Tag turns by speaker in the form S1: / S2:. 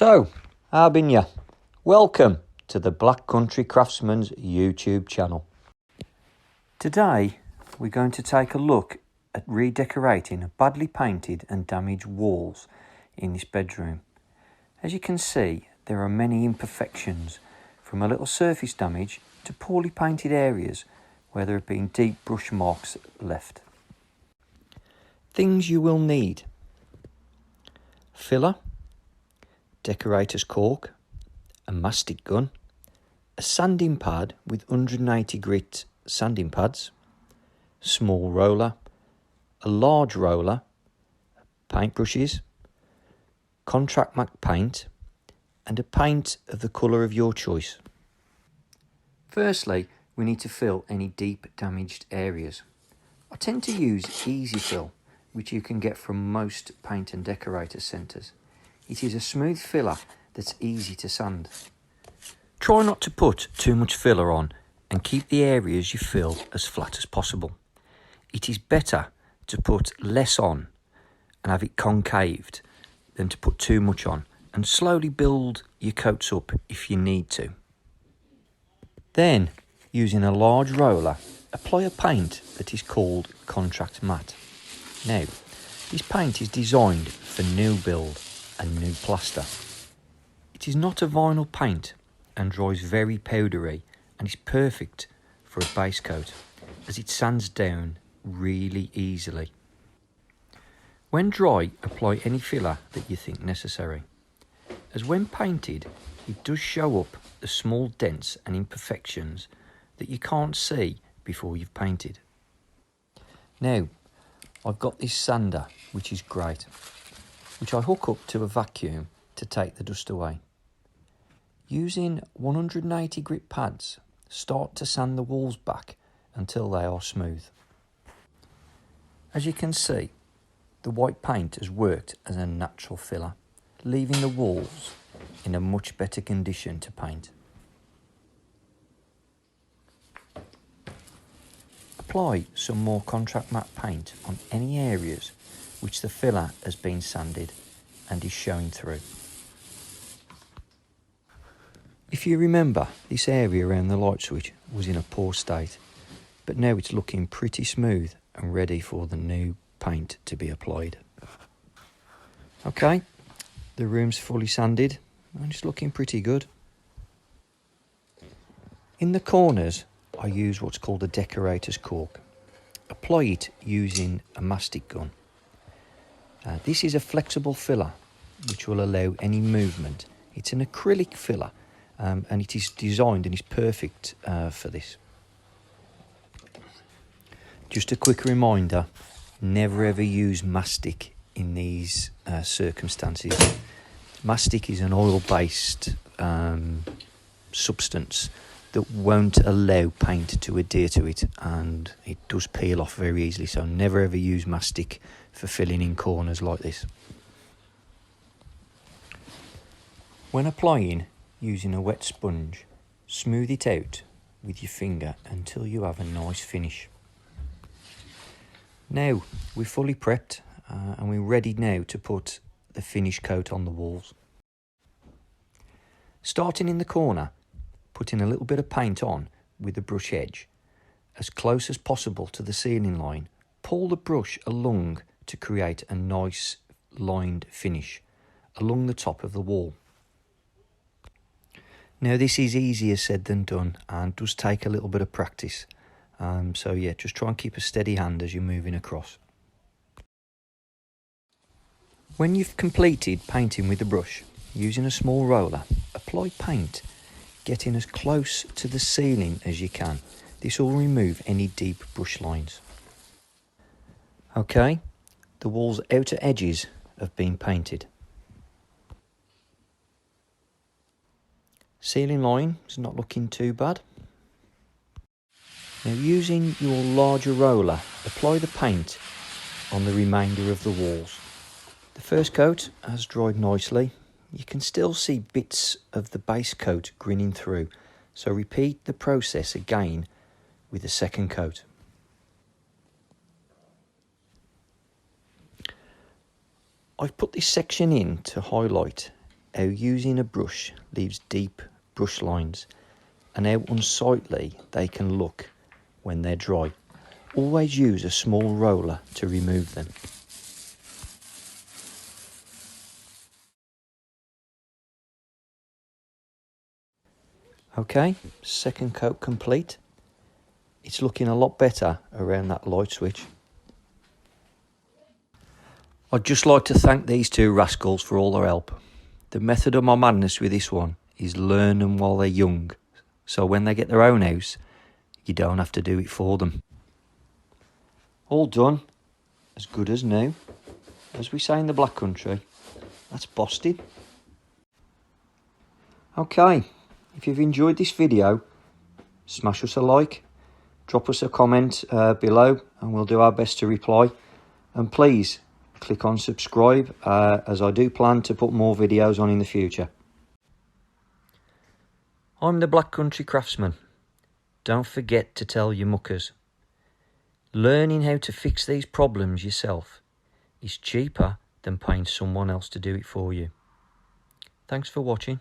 S1: So, how been ya? Welcome to the Black Country Craftsman's YouTube channel. Today we're going to take a look at redecorating badly painted and damaged walls in this bedroom. As you can see, there are many imperfections, from a little surface damage to poorly painted areas where there have been deep brush marks left. Things you will need: filler, decorator's cork, a mastic gun, a sanding pad with 180 grit sanding pads, small roller, a large roller, paintbrushes, contract matte paint, and a paint of the colour of your choice. Firstly, we need to fill any deep damaged areas. I tend to use Easy Fill, which you can get from most paint and decorator centres. It is a smooth filler that's easy to sand. Try not to put too much filler on and keep the areas you fill as flat as possible. It is better to put less on and have it concaved than to put too much on, and slowly build your coats up if you need to. Then, using a large roller, apply a paint that is called contract matte. Now, this paint is designed for new build and new plaster. It is not a vinyl paint and dries very powdery, and is perfect for a base coat as it sands down really easily. When dry, apply any filler that you think necessary, as when painted it does show up the small dents and imperfections that you can't see before you've painted. Now, I've got this sander, which is great, which I hook up to a vacuum to take the dust away. Using 180 grit pads, start to sand the walls back until they are smooth. As you can see, the white paint has worked as a natural filler, leaving the walls in a much better condition to paint. Apply some more contract matte paint on any areas which the filler has been sanded and is showing through. If you remember, this area around the light switch was in a poor state, but now it's looking pretty smooth and ready for the new paint to be applied. Okay, the room's fully sanded and it's looking pretty good. In the corners, I use what's called a decorator's cork. Apply it using a mastic gun. This is a flexible filler which will allow any movement. It's an acrylic filler, and it is designed and is perfect for this. Just a quick reminder, never ever use mastic in these circumstances. Mastic is an oil-based substance that won't allow paint to adhere to it, and it does peel off very easily, so never ever use mastic for filling in corners like this. When applying, using a wet sponge, smooth it out with your finger until you have a nice finish. Now we're fully prepped and we're ready now to put the finish coat on the walls. Starting in the corner, putting a little bit of paint on with the brush edge. As close as possible to the ceiling line, pull the brush along to create a nice lined finish along the top of the wall. Now this is easier said than done and does take a little bit of practice. So yeah, just try and keep a steady hand as you're moving across. When you've completed painting with the brush, using a small roller, apply paint, getting as close to the ceiling as you can. This will remove any deep brush lines. Okay, the wall's outer edges have been painted. Ceiling line is not looking too bad. Now, using your larger roller, apply the paint on the remainder of the walls. The first coat has dried nicely. You can still see bits of the base coat grinning through, so repeat the process again with the second coat. I've put this section in to highlight how using a brush leaves deep brush lines and how unsightly they can look when they're dry. Always use a small roller to remove them. Okay, second coat complete. It's looking a lot better around that light switch. I'd just like to thank these two rascals for all their help. The method of my madness with this one is learn them while they're young, so when they get their own house, you don't have to do it for them. All done, as good as new. As we say in the Black Country, that's busted. Okay, if you've enjoyed this video, smash us a like, drop us a comment below and we'll do our best to reply. And please click on subscribe as I do plan to put more videos on in the future. I'm the Black Country Craftsman. Don't forget to tell your muckers. Learning how to fix these problems yourself is cheaper than paying someone else to do it for you. Thanks for watching.